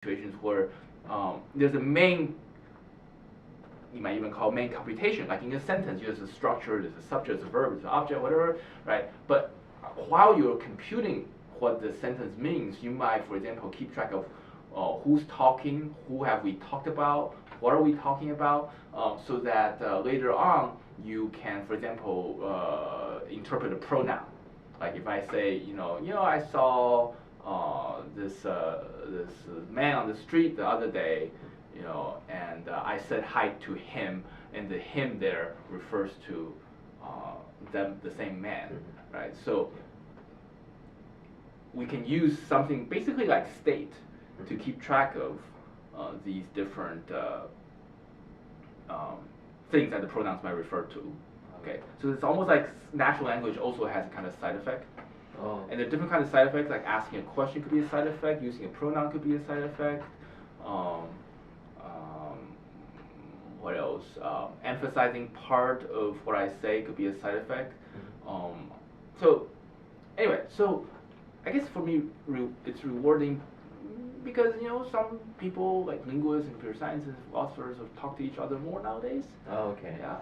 situations where there's a main, you might even call main computation, like in a sentence, there's a structure, there's a subject, there's a verb, there's an object, whatever, right? But while you're computing what the sentence means, you might, for example, keep track of who's talking, who have we talked about, what are we talking about, so that later on you can, for example, interpret a pronoun. Like if I say, I saw this man on the street the other day, and I said hi to him, and the him there refers to the same man, right? So we can use something basically like state to keep track of these different things that the pronouns might refer to. Okay, so it's almost like natural language also has a kind of side effect. Oh. And there are different kinds of side effects, like asking a question could be a side effect, using a pronoun could be a side effect. What else? Emphasizing part of what I say could be a side effect. So anyway, so I guess for me it's rewarding because some people like linguists and computer scientists, philosophers talk to each other more nowadays. Oh, okay. Yeah,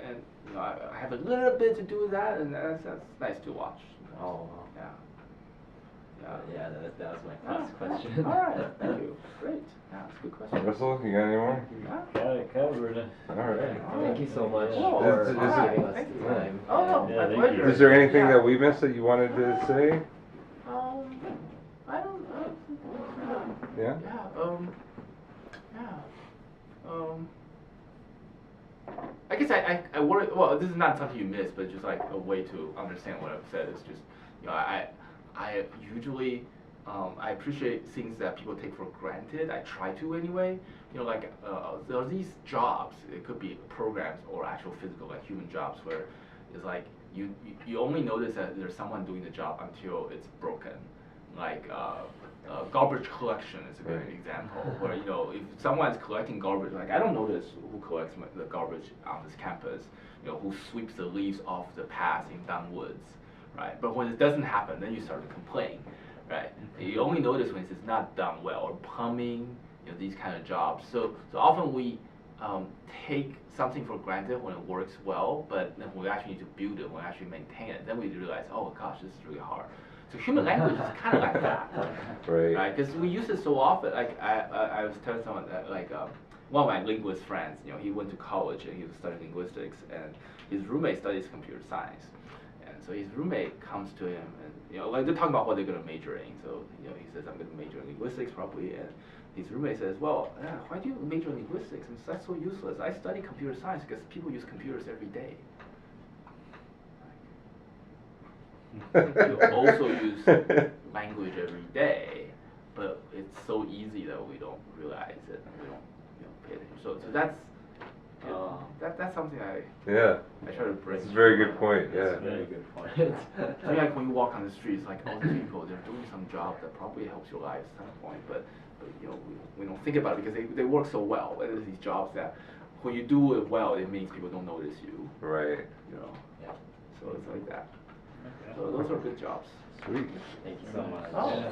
and I have a little bit to do with that, and that's nice to watch. Oh. Yeah. Yeah, that was my last question. All right, thank you. Great. Yeah, that's a good question. Russell, you got any more? Yeah. Got it covered. All right. Thank you so much Oh, for is it- giving us thank the you. time. Oh no, Yeah, my thank you. pleasure. Is there anything Yeah. that we missed that you wanted to say? I don't know. Yeah? I guess I worry. Well, this is not something you miss, but just like a way to understand what I've said is just, I usually I appreciate things that people take for granted. I try to anyway. Like there are these jobs. It could be programs or actual physical, like human jobs, where it's like you only notice that there's someone doing the job until it's broken. Like garbage collection is a good example, where if someone's collecting garbage, like I don't notice who collects the garbage on this campus, who sweeps the leaves off the paths in Dunn Woods, right? But when it doesn't happen, then you start to complain, right? You only notice when it's not done well, or plumbing, these kind of jobs. So often we take something for granted when it works well, but then when we actually need to build it, when we actually maintain it, then we realize, oh gosh, this is really hard. So human language is kind of like that, right? Because we use it so often. Like I was telling someone that one of my linguist friends, he went to college and he was studying linguistics, and his roommate studies computer science, and so his roommate comes to him and like they're talking about what they're going to major in. So he says, I'm going to major in linguistics probably, and his roommate says, well, why do you major in linguistics? And that's so useless. I study computer science because people use computers every day. You also use language every day, but it's so easy that we don't realize it and we don't pay attention. So that's something I try to bring. That's a very good point. Yeah. That's a very good point. I mean, like when you walk on the street, it's like all these people, they're doing some job that probably helps your life at some point, but we don't think about it because they work so well. There's these jobs that when you do it well, it means people don't notice you. Right. So it's like that. So those are good jobs. Sweet. Thank you so much. Oh.